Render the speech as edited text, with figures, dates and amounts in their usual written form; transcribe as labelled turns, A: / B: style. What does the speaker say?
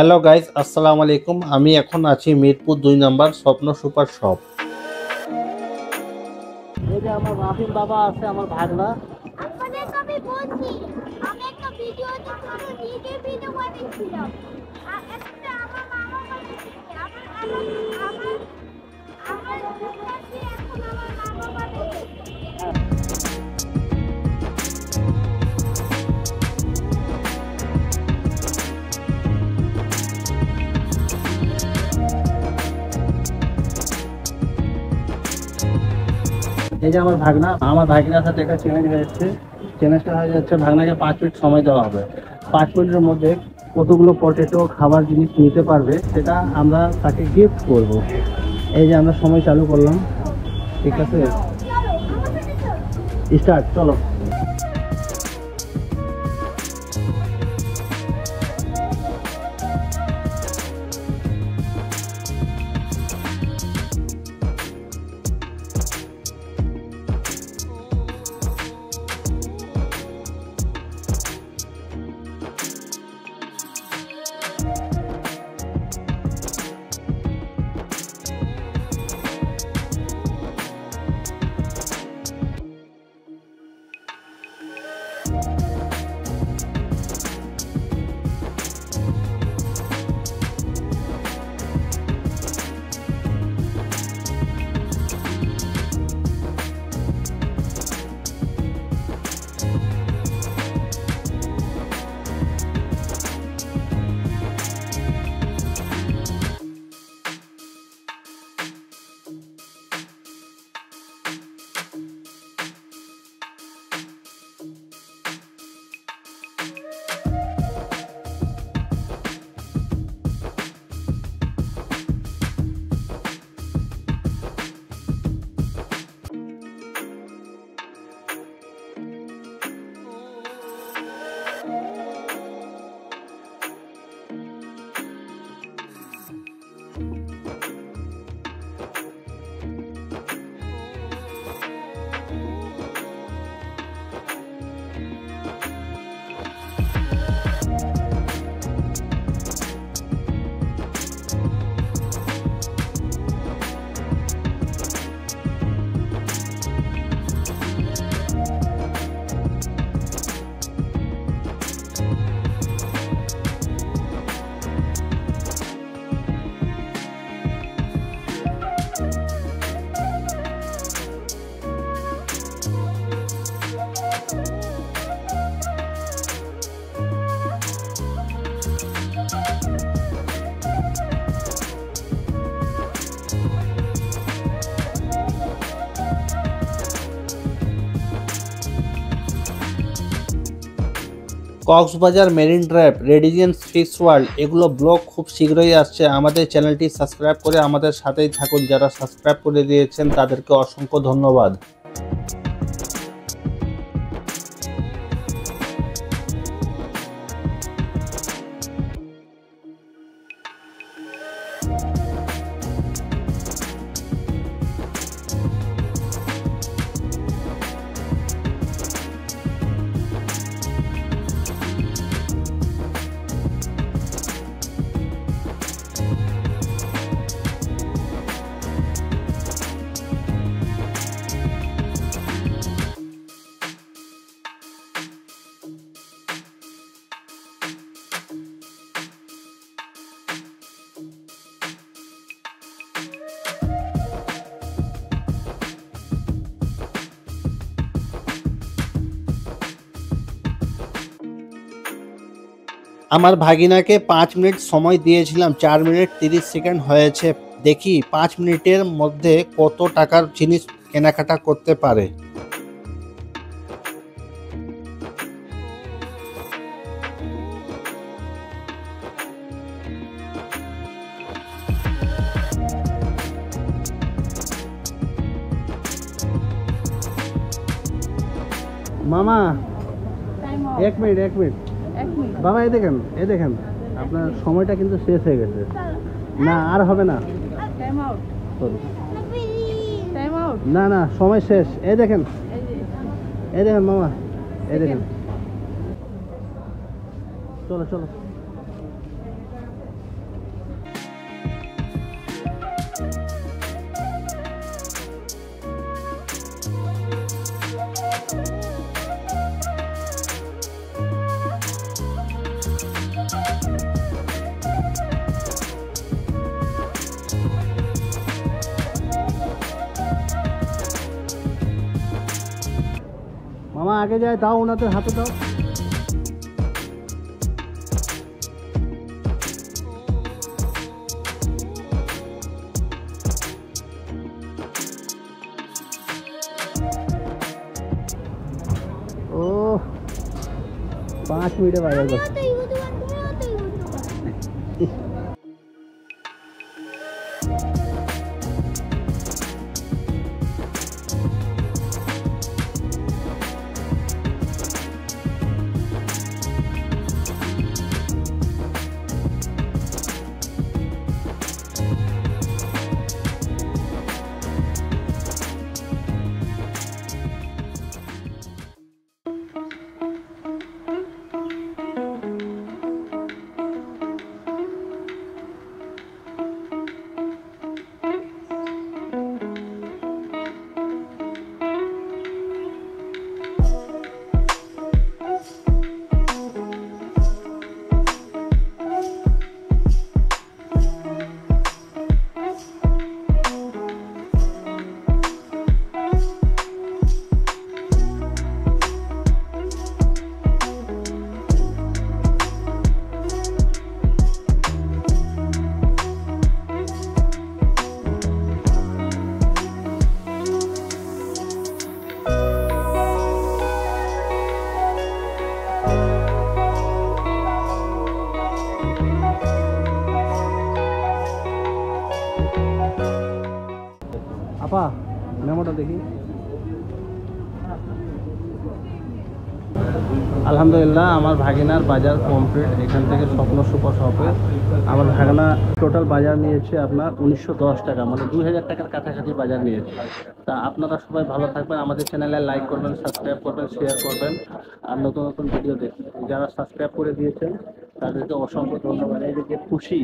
A: Hello guys, আসসালামু আলাইকুম। আমি এখন আছি মিরপুর ২ নম্বর স্বপ্ন সুপার শপ। এই যে আমার রাফিম বাবা আছে, আমার ভাগনা।
B: আপনাদেরকে আমি বলছি, আমি একটা ভিডিও দেখছিলাম, নিজে ভিডিও বানিয়েছিলাম। আর একটা আমার মামা বানিয়েছে। আমার আমার আমার আমার কাছে এখন আমার মামা বানিয়েছে।
A: এই যে আমার ভাগনা, আমার ভাগনার সাথে একটা চ্যালেঞ্জ হয়েছে। চ্যালেঞ্জটা হয়ে যাচ্ছে, ভাগনাকে 5 মিনিট সময় দেওয়া হবে। 5 মিনিটের মধ্যে কতগুলো পটেটো খাবার জিনিস নিতে পারবে সেটা আমরা তাকে গিফট করব। এই যে আমরা সময় চালু করলাম, ঠিক আছে?
B: চলো আমার সাথে চলো।
A: স্টার্ট, চলো। Cox's Bazar marine drive, radiance fish world, এগুলো ব্লগ খুব শীঘ্রই আসছে। আমাদের চ্যানেলটি সাবস্ক্রাইব করে আমাদের সাথেই থাকুন। যারা সাবস্ক্রাইব করে দিয়েছেন তাদেরকে অসংখ্য ধন্যবাদ। আমার ভাগিনাকে 5 মিনিট সময় দিয়েছিলাম, 4 মিনিট 30 সেকেন্ড হয়েছে। দেখি 5 মিনিটের মধ্যে কত টাকার জিনিস কেনাকাটা করতে পারে। মামা,
B: টাইম আউট।
A: 1 minute 1 minute.
B: এক মিনিট।
A: বাবা এই দেখেন আপনার সময়টা কিন্তু শেষ হয়ে গেছে। না, আর হবে না।
B: Time out.
A: Sorry।
B: Time out.
A: না না, সময় শেষ। এই দেখেন মামা, এই দেখেন। চলো চলো। আগে যায়, দাও ওনাদের হাতে দাও। ও 5 মিনিটে বাজার
B: আমিও
A: করছে।
B: তো ইউটিউবার, তুমিও তো ইউটিউবার।
A: আপা মেমোটা দেখি। আলহামদুলিল্লাহ আমার ভাগিনার বাজার কমপ্লিট। এখান থেকে স্বপ্ন সুপার শপে আমার ভাগিনা টোটাল বাজার নিয়েছে আপনার 1910 টাকা, মানে 2000 টাকার কাছাকাছি বাজার নিয়েছে। তা আপনারা সবাই ভালো থাকবেন, আমাদের চ্যানেলে লাইক করবেন, সাবস্ক্রাইব করবেন, শেয়ার করবেন, আর নতুন নতুন ভিডিও দেখবেন। যারা সাবস্ক্রাইব করে দিয়েছেন তাদেরকে অসংখ্য ধন্যবাদ। এই যে খুশি